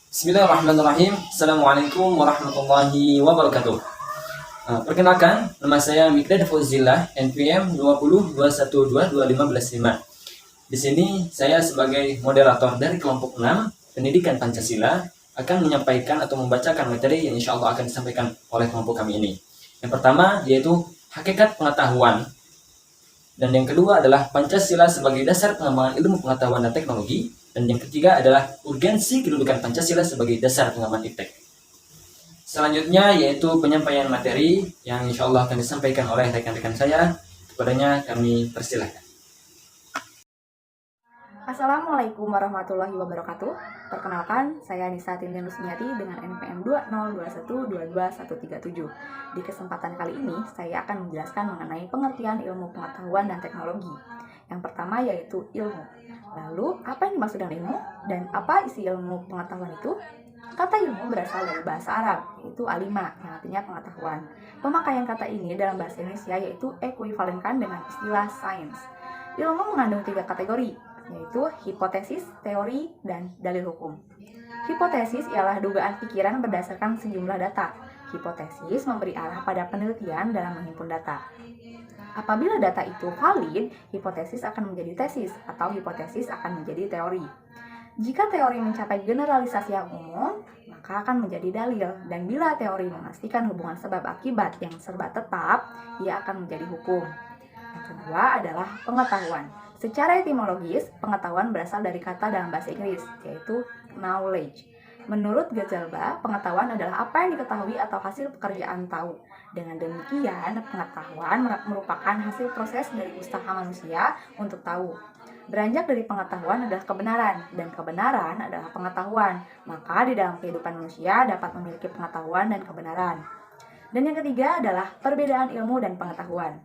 Bismillahirrahmanirrahim. Assalamualaikum warahmatullahi wabarakatuh. Perkenalkan, nama saya Mikdad Fauzillah, NPM 2021221515. Di sini saya sebagai moderator dari kelompok 6 Pendidikan Pancasila akan menyampaikan atau membacakan materi yang insya Allah akan disampaikan oleh kelompok kami ini. Yang pertama yaitu hakikat pengetahuan, dan yang kedua adalah Pancasila sebagai dasar pengembangan ilmu pengetahuan dan teknologi. Dan yang ketiga adalah urgensi kedudukan Pancasila sebagai dasar pengembangan iptek. Selanjutnya yaitu penyampaian materi yang insya Allah akan disampaikan oleh rekan-rekan saya. Kepadanya kami persilahkan. Assalamualaikum warahmatullahi wabarakatuh. Perkenalkan, saya Nisa Tintin Rusmiati dengan NPM 2021222137. Di kesempatan kali ini, saya akan menjelaskan mengenai pengertian ilmu pengetahuan dan teknologi. Yang pertama yaitu ilmu. Lalu, apa yang dimaksud dengan ilmu? Dan apa isi ilmu pengetahuan itu? Kata ilmu berasal dari bahasa Arab, yaitu alima, yang artinya pengetahuan. Pemakaian kata ini dalam bahasa Indonesia yaitu ekuivalenkan dengan istilah sains. Ilmu mengandung 3 kategori, yaitu hipotesis, teori, dan dalil hukum. Hipotesis ialah dugaan pikiran berdasarkan sejumlah data. Hipotesis memberi arah pada penelitian dalam menghimpun data. Apabila data itu valid, hipotesis akan menjadi tesis atau hipotesis akan menjadi teori. Jika teori mencapai generalisasi yang umum, maka akan menjadi dalil. Dan bila teori memastikan hubungan sebab akibat yang serba tetap, ia akan menjadi hukum. Yang kedua adalah pengetahuan. Secara etimologis, pengetahuan berasal dari kata dalam bahasa Inggris, yaitu knowledge. Menurut Ghazalba, pengetahuan adalah apa yang diketahui atau hasil pekerjaan tahu. Dengan demikian, pengetahuan merupakan hasil proses dari usaha manusia untuk tahu. Beranjak dari pengetahuan adalah kebenaran, dan kebenaran adalah pengetahuan. Maka di dalam kehidupan manusia dapat memiliki pengetahuan dan kebenaran. Dan yang ketiga adalah perbedaan ilmu dan pengetahuan.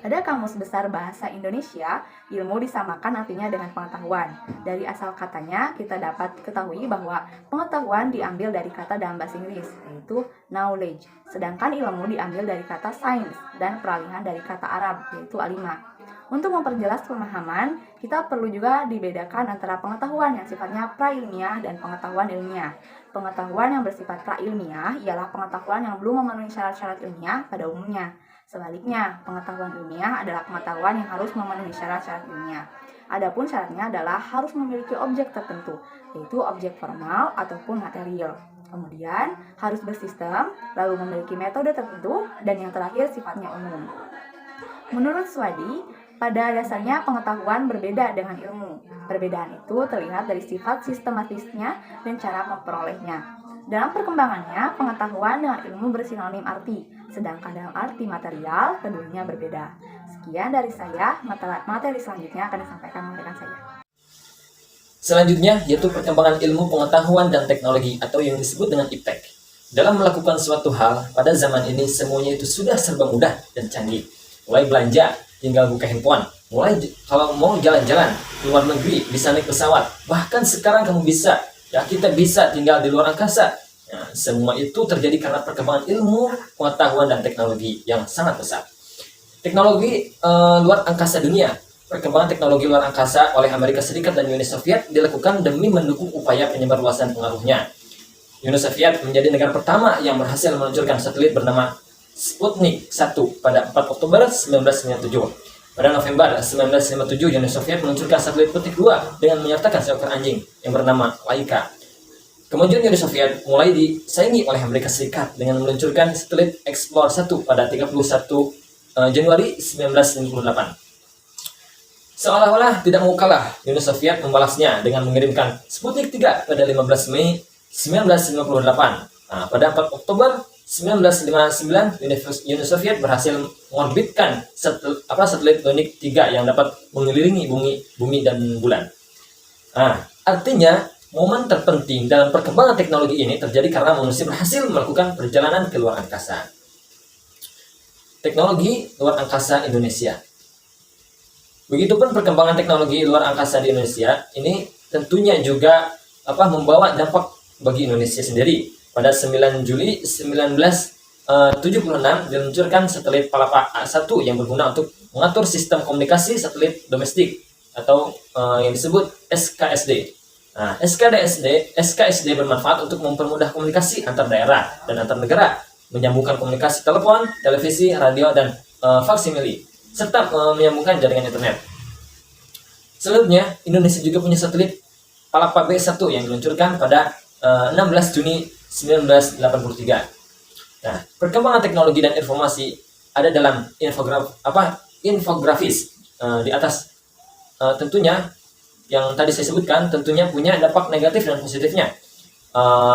Pada Kamus Besar Bahasa Indonesia, ilmu disamakan artinya dengan pengetahuan. Dari asal katanya, kita dapat ketahui bahwa pengetahuan diambil dari kata dalam bahasa Inggris, yaitu knowledge. Sedangkan ilmu diambil dari kata science dan peralihan dari kata Arab, yaitu alima. Untuk memperjelas pemahaman, kita perlu juga dibedakan antara pengetahuan yang sifatnya prailmiah dan pengetahuan ilmiah. Pengetahuan yang bersifat prailmiah ialah pengetahuan yang belum memenuhi syarat-syarat ilmiah pada umumnya. Sebaliknya, pengetahuan ilmiah adalah pengetahuan yang harus memenuhi syarat-syarat ilmiah. Adapun syaratnya adalah harus memiliki objek tertentu, yaitu objek formal ataupun material. Kemudian, harus bersistem, lalu memiliki metode tertentu, dan yang terakhir sifatnya umum. Menurut Swadi, pada dasarnya pengetahuan berbeda dengan ilmu. Perbedaan itu terlihat dari sifat sistematisnya dan cara memperolehnya. Dalam perkembangannya, pengetahuan dengan ilmu bersinonim arti, sedangkan dalam arti material, keduanya berbeda. Sekian dari saya, materi selanjutnya akan disampaikan oleh rekan saya. Selanjutnya yaitu perkembangan ilmu pengetahuan dan teknologi atau yang disebut dengan iptek. Dalam melakukan suatu hal, pada zaman ini semuanya itu sudah serba mudah dan canggih. Mulai belanja, tinggal buka handphone. Mulai kalau mau jalan-jalan ke luar negeri, bisa naik pesawat. Bahkan sekarang kamu bisa, kita bisa tinggal di luar angkasa. Nah, semua itu terjadi karena perkembangan ilmu, pengetahuan, dan teknologi yang sangat pesat. Teknologi luar angkasa dunia. Perkembangan teknologi luar angkasa oleh Amerika Serikat dan Uni Soviet dilakukan demi mendukung upaya penyebarluasan pengaruhnya. Uni Soviet menjadi negara pertama yang berhasil meluncurkan satelit bernama Sputnik 1 pada 4 Oktober 1997. Pada November 1957, Uni Soviet meluncurkan satelit Sputnik 2 dengan menyertakan seekor anjing yang bernama Laika. Kemudian Uni Soviet mulai disaingi oleh Amerika Serikat dengan meluncurkan satelit Explorer 1 pada 31 Januari 1958. Seolah-olah tidak mau kalah, Uni Soviet membalasnya dengan mengirimkan Sputnik 3 pada 15 Mei 1958. Nah, pada 4 Oktober 1959, Uni Soviet berhasil mengorbitkan satelit Sputnik 3 yang dapat mengelilingi bumi dan bulan. Nah, artinya momen terpenting dalam perkembangan teknologi ini terjadi karena manusia berhasil melakukan perjalanan ke luar angkasa. Teknologi luar angkasa Indonesia. Begitupun perkembangan teknologi luar angkasa di Indonesia ini tentunya juga membawa dampak bagi Indonesia sendiri. Pada 9 Juli 1976 diluncurkan satelit Palapa 1 yang berguna untuk mengatur sistem komunikasi satelit domestik atau yang disebut SKSD. Nah, SKSD bermanfaat untuk mempermudah komunikasi antar daerah dan antar negara, menyambungkan komunikasi telepon, televisi, radio, dan faksimili, serta menyambungkan jaringan internet. Selanjutnya, Indonesia juga punya satelit Palapa B1 yang diluncurkan pada 16 Juni 1983. Nah, perkembangan teknologi dan informasi ada dalam infografis di atas. Tentunya yang tadi saya sebutkan tentunya punya dampak negatif dan positifnya.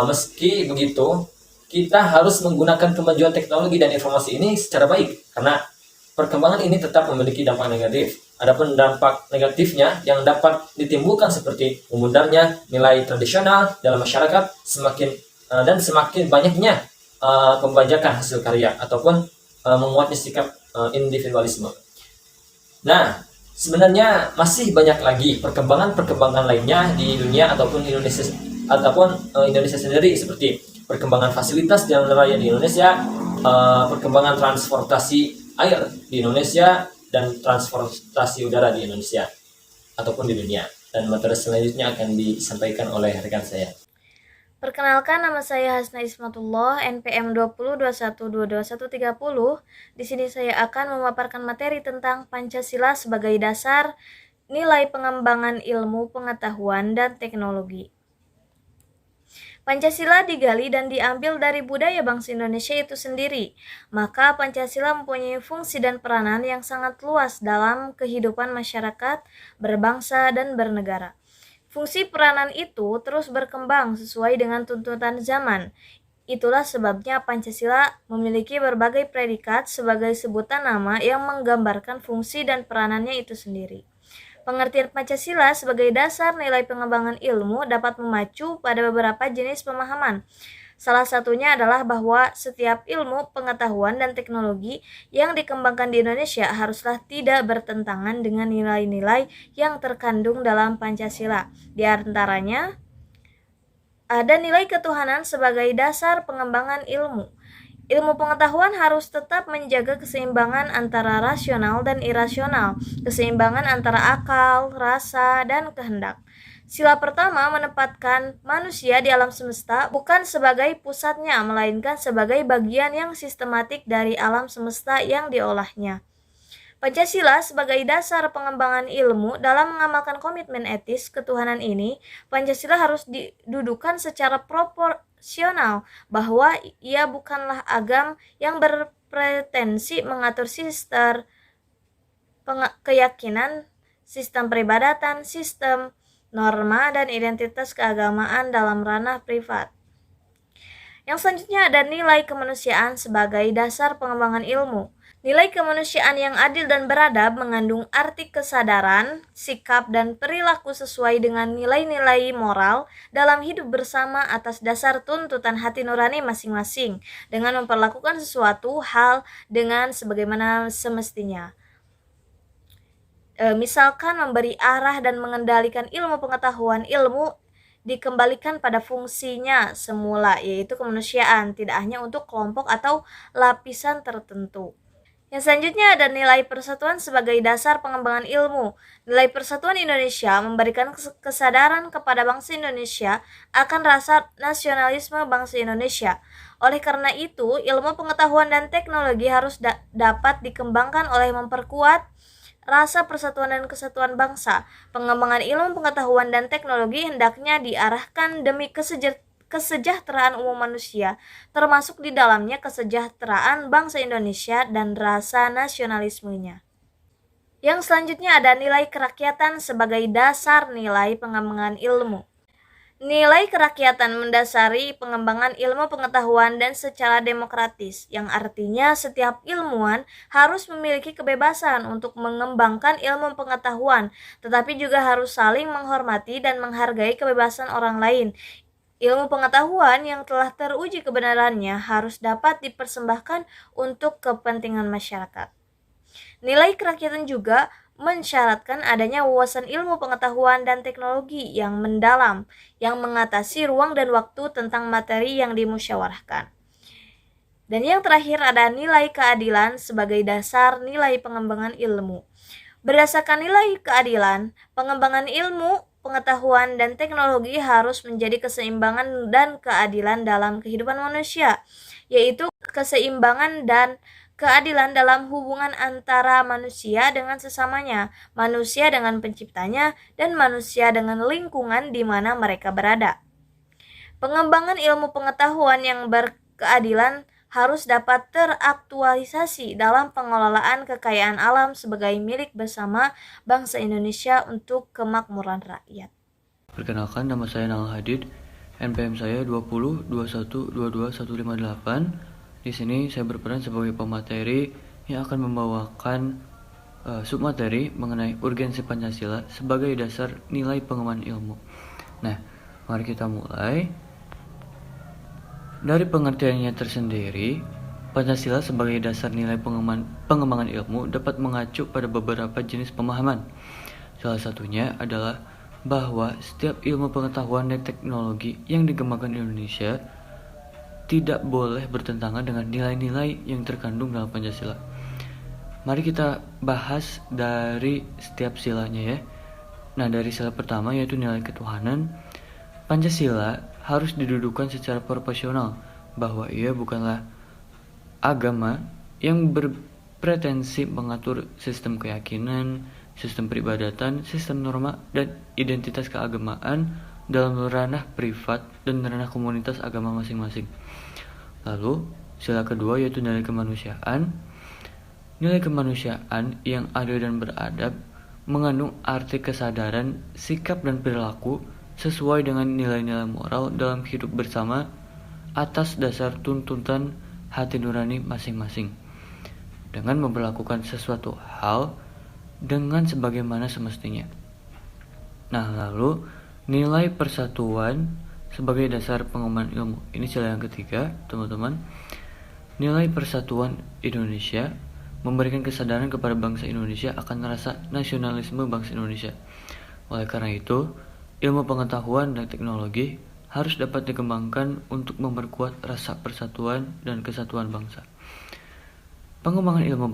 Meski begitu, kita harus menggunakan kemajuan teknologi dan informasi ini secara baik, karena perkembangan ini tetap memiliki dampak negatif. Adapun dampak negatifnya yang dapat ditimbulkan seperti memudarnya nilai tradisional dalam masyarakat, semakin banyaknya pembajakan hasil karya ataupun menguatnya sikap individualisme. Nah, sebenarnya masih banyak lagi perkembangan lainnya di dunia ataupun Indonesia sendiri, seperti perkembangan fasilitas jalan raya di Indonesia, perkembangan transportasi air di Indonesia, dan transportasi udara di Indonesia ataupun di dunia. Dan materi selanjutnya akan disampaikan oleh rekan saya. Perkenalkan, nama saya Hasna Ismatullah, NPM 2021222130. Di sini saya akan memaparkan materi tentang Pancasila sebagai dasar nilai pengembangan ilmu, pengetahuan, dan teknologi. Pancasila digali dan diambil dari budaya bangsa Indonesia itu sendiri. Maka Pancasila mempunyai fungsi dan peranan yang sangat luas dalam kehidupan masyarakat, berbangsa, dan bernegara. Fungsi peranan itu terus berkembang sesuai dengan tuntutan zaman. Itulah sebabnya Pancasila memiliki berbagai predikat sebagai sebutan nama yang menggambarkan fungsi dan peranannya itu sendiri. Pengertian Pancasila sebagai dasar nilai pengembangan ilmu dapat memacu pada beberapa jenis pemahaman. Salah satunya adalah bahwa setiap ilmu, pengetahuan, dan teknologi yang dikembangkan di Indonesia haruslah tidak bertentangan dengan nilai-nilai yang terkandung dalam Pancasila. Di antaranya, ada nilai ketuhanan sebagai dasar pengembangan ilmu. Ilmu pengetahuan harus tetap menjaga keseimbangan antara rasional dan irasional, keseimbangan antara akal, rasa, dan kehendak. Sila pertama menempatkan manusia di alam semesta bukan sebagai pusatnya, melainkan sebagai bagian yang sistematik dari alam semesta yang diolahnya. Pancasila sebagai dasar pengembangan ilmu dalam mengamalkan komitmen etis ketuhanan ini, Pancasila harus didudukan secara proporsional bahwa ia bukanlah agam yang berpretensi mengatur sistem keyakinan, sistem peribadatan, sistem norma, dan identitas keagamaan dalam ranah privat. Yang selanjutnya ada nilai kemanusiaan sebagai dasar pengembangan ilmu. Nilai kemanusiaan yang adil dan beradab mengandung arti kesadaran, sikap, dan perilaku sesuai dengan nilai-nilai moral dalam hidup bersama atas dasar tuntutan hati nurani masing-masing, dengan memperlakukan sesuatu hal dengan sebagaimana semestinya. Misalkan memberi arah dan mengendalikan ilmu pengetahuan, ilmu dikembalikan pada fungsinya semula, yaitu kemanusiaan, tidak hanya untuk kelompok atau lapisan tertentu. Yang selanjutnya ada nilai persatuan sebagai dasar pengembangan ilmu. Nilai persatuan Indonesia memberikan kesadaran kepada bangsa Indonesia akan rasa nasionalisme bangsa Indonesia. Oleh karena itu, ilmu pengetahuan dan teknologi harus dapat dikembangkan oleh memperkuat rasa persatuan dan kesatuan bangsa. Pengembangan ilmu pengetahuan dan teknologi hendaknya diarahkan demi kesejahteraan umum manusia, termasuk di dalamnya kesejahteraan bangsa Indonesia dan rasa nasionalismenya. Yang selanjutnya ada nilai kerakyatan sebagai dasar nilai pengembangan ilmu. Nilai kerakyatan mendasari pengembangan ilmu pengetahuan dan secara demokratis, yang artinya setiap ilmuwan harus memiliki kebebasan untuk mengembangkan ilmu pengetahuan, tetapi juga harus saling menghormati dan menghargai kebebasan orang lain. Ilmu pengetahuan yang telah teruji kebenarannya harus dapat dipersembahkan untuk kepentingan masyarakat. Nilai kerakyatan juga mensyaratkan adanya wawasan ilmu pengetahuan dan teknologi yang mendalam, yang mengatasi ruang dan waktu tentang materi yang dimusyawarahkan. Dan yang terakhir ada nilai keadilan sebagai dasar nilai pengembangan ilmu. Berdasarkan nilai keadilan, pengembangan ilmu pengetahuan dan teknologi harus menjadi keseimbangan dan keadilan dalam kehidupan manusia, yaitu keseimbangan dan keadilan dalam hubungan antara manusia dengan sesamanya, manusia dengan penciptanya, dan manusia dengan lingkungan di mana mereka berada. Pengembangan ilmu pengetahuan yang berkeadilan harus dapat teraktualisasi dalam pengelolaan kekayaan alam sebagai milik bersama bangsa Indonesia untuk kemakmuran rakyat. Perkenalkan, nama saya Nal Hadid, NPM saya 2021222158. Di sini saya berperan sebagai pemateri yang akan membawakan submateri mengenai urgensi Pancasila sebagai dasar nilai pengembangan ilmu. Nah, mari kita mulai. Dari pengertiannya tersendiri, Pancasila sebagai dasar nilai pengembangan ilmu dapat mengacu pada beberapa jenis pemahaman. Salah satunya adalah bahwa setiap ilmu pengetahuan dan teknologi yang dikembangkan Indonesia tidak boleh bertentangan dengan nilai-nilai yang terkandung dalam Pancasila. Mari kita bahas dari setiap silanya ya. Nah, dari sila pertama yaitu nilai ketuhanan, Pancasila harus didudukan secara proporsional bahwa ia bukanlah agama yang berpretensi mengatur sistem keyakinan, sistem peribadatan, sistem norma, dan identitas keagamaan dalam ranah privat dan ranah komunitas agama masing-masing. Lalu, sila kedua yaitu nilai kemanusiaan. Nilai kemanusiaan yang adil dan beradab mengandung arti kesadaran, sikap, dan perilaku sesuai dengan nilai-nilai moral dalam hidup bersama atas dasar tuntutan hati nurani masing-masing, dengan memperlakukan sesuatu hal dengan sebagaimana semestinya. Nah, lalu nilai persatuan sebagai dasar pengembangan ilmu. Ini sila yang ketiga, teman-teman. Nilai persatuan Indonesia memberikan kesadaran kepada bangsa Indonesia akan rasa nasionalisme bangsa Indonesia. Oleh karena itu, ilmu pengetahuan dan teknologi harus dapat dikembangkan untuk memperkuat rasa persatuan dan kesatuan bangsa. Pengembangan ilmu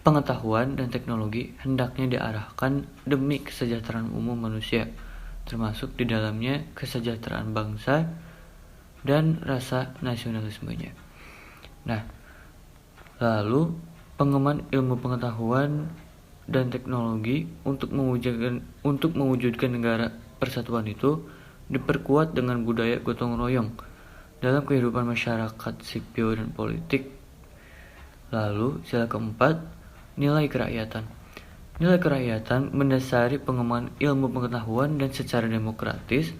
pengetahuan dan teknologi hendaknya diarahkan demi kesejahteraan umum manusia, termasuk di dalamnya kesejahteraan bangsa dan rasa nasionalismenya. Nah, lalu pengembangan ilmu pengetahuan dan teknologi untuk mewujudkan negara persatuan itu diperkuat dengan budaya gotong royong dalam kehidupan masyarakat sipil dan politik. Lalu, sila keempat, nilai kerakyatan. Nilai kerakyatan mendasari pengembangan ilmu pengetahuan dan secara demokratis,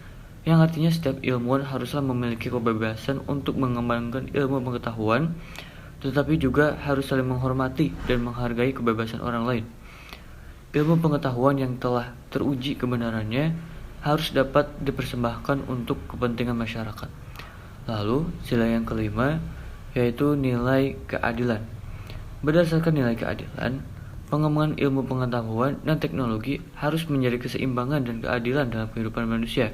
yang artinya setiap ilmuwan haruslah memiliki kebebasan untuk mengembangkan ilmu pengetahuan, tetapi juga harus saling menghormati dan menghargai kebebasan orang lain. Ilmu pengetahuan yang telah teruji kebenarannya harus dapat dipersembahkan untuk kepentingan masyarakat. Lalu, sila yang kelima, yaitu nilai keadilan. Berdasarkan nilai keadilan, pengembangan ilmu pengetahuan dan teknologi harus menjadi keseimbangan dan keadilan dalam kehidupan manusia,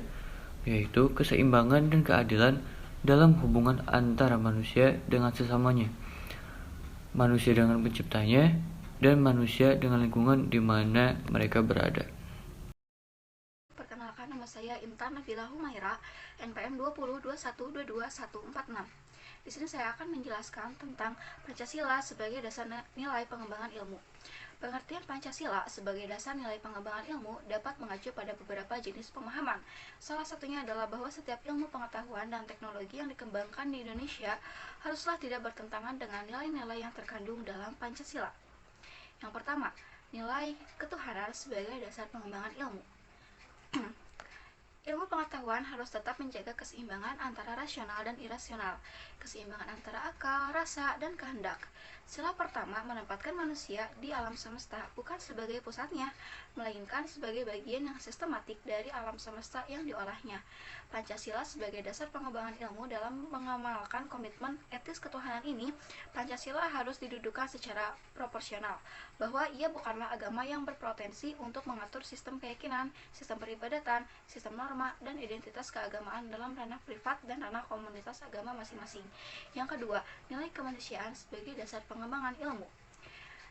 yaitu keseimbangan dan keadilan dalam hubungan antara manusia dengan sesamanya, manusia dengan penciptanya, dan manusia dengan lingkungan di mana mereka berada. Perkenalkan, nama saya Intan Nabila Humaira, NPM 2021222146. Di sini saya akan menjelaskan tentang Pancasila sebagai dasar nilai pengembangan ilmu. Pengertian Pancasila sebagai dasar nilai pengembangan ilmu dapat mengacu pada beberapa jenis pemahaman. Salah satunya adalah bahwa setiap ilmu pengetahuan dan teknologi yang dikembangkan di Indonesia haruslah tidak bertentangan dengan nilai-nilai yang terkandung dalam Pancasila. Yang pertama, nilai ketuhanan sebagai dasar pengembangan ilmu. Ilmu pengetahuan harus tetap menjaga keseimbangan antara rasional dan irasional, keseimbangan antara akal, rasa, dan kehendak. Sila pertama menempatkan manusia di alam semesta bukan sebagai pusatnya, melainkan sebagai bagian yang sistematik dari alam semesta yang diolahnya. Pancasila sebagai dasar pengembangan ilmu dalam mengamalkan komitmen etis ketuhanan ini, Pancasila harus didudukan secara proporsional, bahwa ia bukanlah agama yang berpotensi untuk mengatur sistem keyakinan, sistem peribadatan, sistem norma, dan identitas keagamaan dalam ranah privat dan ranah komunitas agama masing-masing. Yang kedua, nilai kemanusiaan sebagai dasar pengembangan ilmu.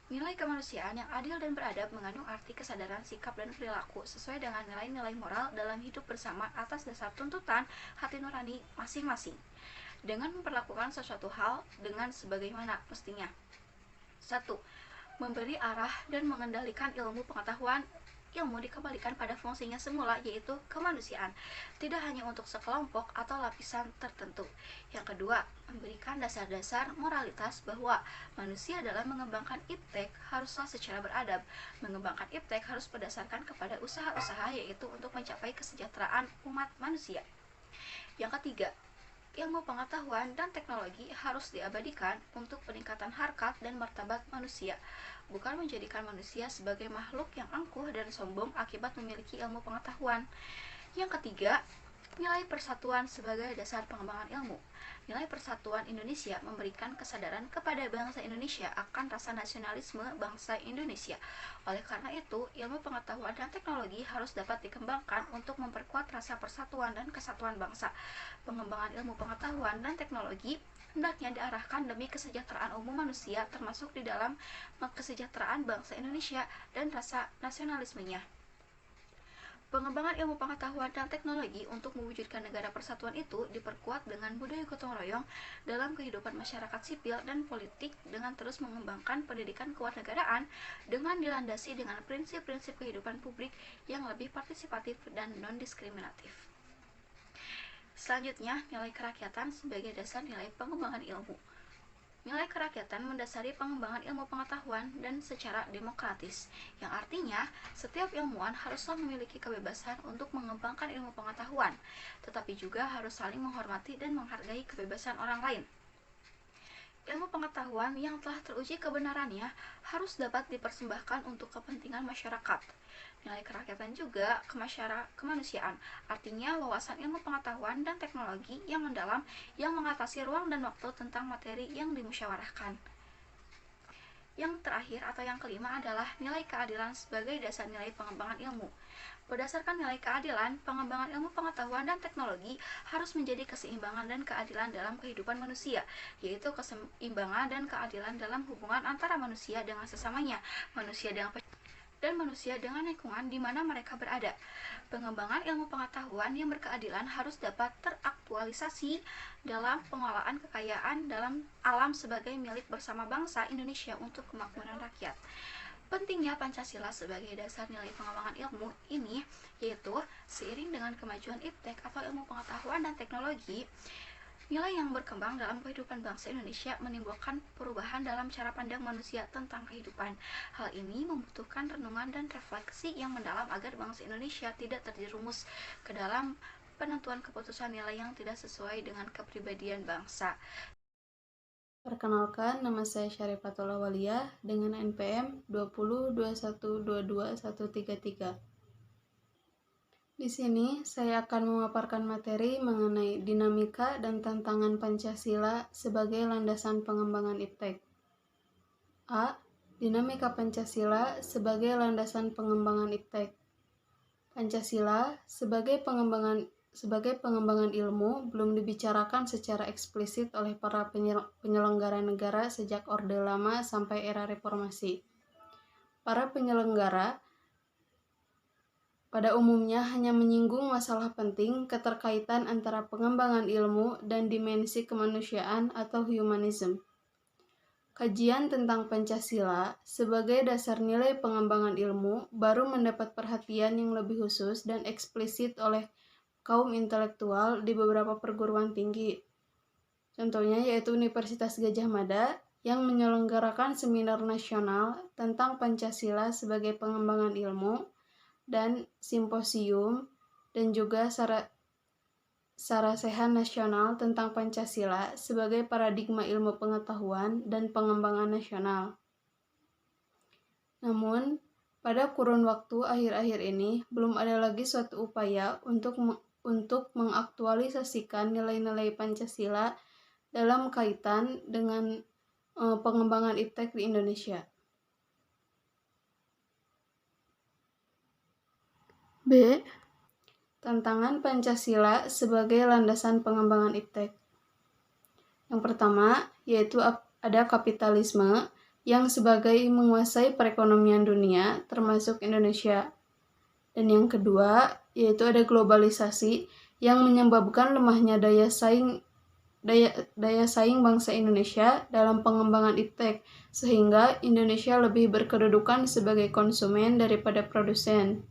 Nilai kemanusiaan yang adil dan beradab mengandung arti kesadaran sikap dan perilaku sesuai dengan nilai-nilai moral dalam hidup bersama atas dasar tuntutan hati nurani masing-masing, dengan memperlakukan sesuatu hal dengan sebagaimana mestinya. 1. Memberi arah dan mengendalikan ilmu pengetahuan. Ilmu dikembalikan pada fungsinya semula, yaitu kemanusiaan, tidak hanya untuk sekelompok atau lapisan tertentu. Yang kedua, memberikan dasar-dasar moralitas bahwa manusia dalam mengembangkan iptek haruslah secara beradab. Mengembangkan iptek harus berdasarkan kepada usaha-usaha, yaitu untuk mencapai kesejahteraan umat manusia. Yang ketiga, ilmu pengetahuan dan teknologi harus diabadikan untuk peningkatan harkat dan martabat manusia, bukan menjadikan manusia sebagai makhluk yang angkuh dan sombong akibat memiliki ilmu pengetahuan. Yang ketiga, nilai persatuan sebagai dasar pengembangan ilmu. Nilai persatuan Indonesia memberikan kesadaran kepada bangsa Indonesia akan rasa nasionalisme bangsa Indonesia. Oleh karena itu, ilmu pengetahuan dan teknologi harus dapat dikembangkan untuk memperkuat rasa persatuan dan kesatuan bangsa. Pengembangan ilmu pengetahuan dan teknologi hendaknya diarahkan demi kesejahteraan umum manusia, termasuk di dalam kesejahteraan bangsa Indonesia dan rasa nasionalismenya. Pengembangan ilmu pengetahuan dan teknologi untuk mewujudkan negara persatuan itu diperkuat dengan budaya gotong royong dalam kehidupan masyarakat sipil dan politik, dengan terus mengembangkan pendidikan kewarganegaraan dengan dilandasi dengan prinsip-prinsip kehidupan publik yang lebih partisipatif dan non-diskriminatif. Selanjutnya, nilai kerakyatan sebagai dasar nilai pengembangan ilmu. Nilai kerakyatan mendasari pengembangan ilmu pengetahuan dan secara demokratis, yang artinya setiap ilmuwan haruslah memiliki kebebasan untuk mengembangkan ilmu pengetahuan, tetapi juga harus saling menghormati dan menghargai kebebasan orang lain. Ilmu pengetahuan yang telah teruji kebenarannya harus dapat dipersembahkan untuk kepentingan masyarakat. Nilai kerakyatan juga kemanusiaan, artinya wawasan ilmu pengetahuan dan teknologi yang mendalam yang mengatasi ruang dan waktu tentang materi yang dimusyawarahkan. Yang terakhir atau yang kelima adalah nilai keadilan sebagai dasar nilai pengembangan ilmu. Berdasarkan nilai keadilan, pengembangan ilmu pengetahuan dan teknologi harus menjadi keseimbangan dan keadilan dalam kehidupan manusia, yaitu keseimbangan dan keadilan dalam hubungan antara manusia dengan sesamanya, manusia dengan lingkungan di mana mereka berada. Pengembangan ilmu pengetahuan yang berkeadilan harus dapat teraktualisasi dalam pengelolaan kekayaan dalam alam sebagai milik bersama bangsa Indonesia untuk kemakmuran rakyat. Pentingnya Pancasila sebagai dasar nilai pengembangan ilmu ini, yaitu seiring dengan kemajuan iptek atau ilmu pengetahuan dan teknologi, nilai yang berkembang dalam kehidupan bangsa Indonesia menimbulkan perubahan dalam cara pandang manusia tentang kehidupan. Hal ini membutuhkan renungan dan refleksi yang mendalam agar bangsa Indonesia tidak terjerumus ke dalam penentuan keputusan nilai yang tidak sesuai dengan kepribadian bangsa. Perkenalkan, nama saya Syarifatul Awaliyah dengan NPM 2021222133. Di sini saya akan memaparkan materi mengenai dinamika dan tantangan Pancasila sebagai landasan pengembangan iptek. A. Dinamika Pancasila sebagai landasan pengembangan iptek. Pancasila sebagai pengembangan ilmu belum dibicarakan secara eksplisit oleh para penyelenggara negara sejak Orde Lama sampai era Reformasi. Para penyelenggara pada umumnya hanya menyinggung masalah penting keterkaitan antara pengembangan ilmu dan dimensi kemanusiaan atau humanism. Kajian tentang Pancasila sebagai dasar nilai pengembangan ilmu baru mendapat perhatian yang lebih khusus dan eksplisit oleh kaum intelektual di beberapa perguruan tinggi. Contohnya yaitu Universitas Gadjah Mada yang menyelenggarakan seminar nasional tentang Pancasila sebagai pengembangan ilmu dan simposium, dan juga Sarasehan Nasional tentang Pancasila sebagai paradigma ilmu pengetahuan dan pengembangan nasional. Namun, pada kurun waktu akhir-akhir ini belum ada lagi suatu upaya untuk mengaktualisasikan nilai-nilai Pancasila dalam kaitan dengan pengembangan iptek di Indonesia. B. Tantangan Pancasila sebagai landasan pengembangan iptek. Yang pertama, yaitu ada kapitalisme yang sebagai menguasai perekonomian dunia, termasuk Indonesia. Dan yang kedua, yaitu ada globalisasi yang menyebabkan lemahnya daya saing bangsa Indonesia dalam pengembangan iptek, sehingga Indonesia lebih berkedudukan sebagai konsumen daripada produsen.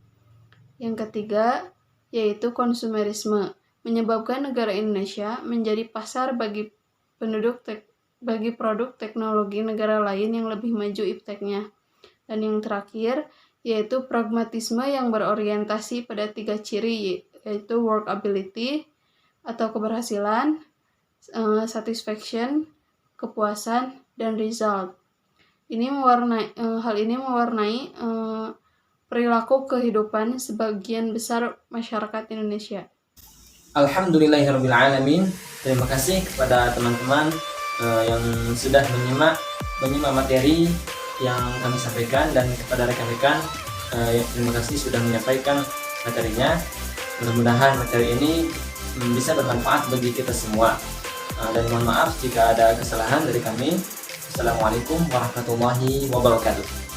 Yang ketiga, yaitu konsumerisme, menyebabkan negara Indonesia menjadi pasar bagi produk teknologi negara lain yang lebih maju ipteknya. Dan yang terakhir, yaitu pragmatisme yang berorientasi pada 3 ciri, yaitu workability atau keberhasilan, satisfaction, kepuasan, dan result. Hal ini mewarnai perilaku kehidupan sebagian besar masyarakat Indonesia. Alhamdulillahirrabbilalamin. Terima kasih kepada teman-teman yang sudah menyimak materi yang kami sampaikan, dan kepada rekan-rekan terima kasih sudah menyampaikan materinya. Mudah-mudahan materi ini bisa bermanfaat bagi kita semua. Dan mohon maaf jika ada kesalahan dari kami. Assalamualaikum warahmatullahi wabarakatuh.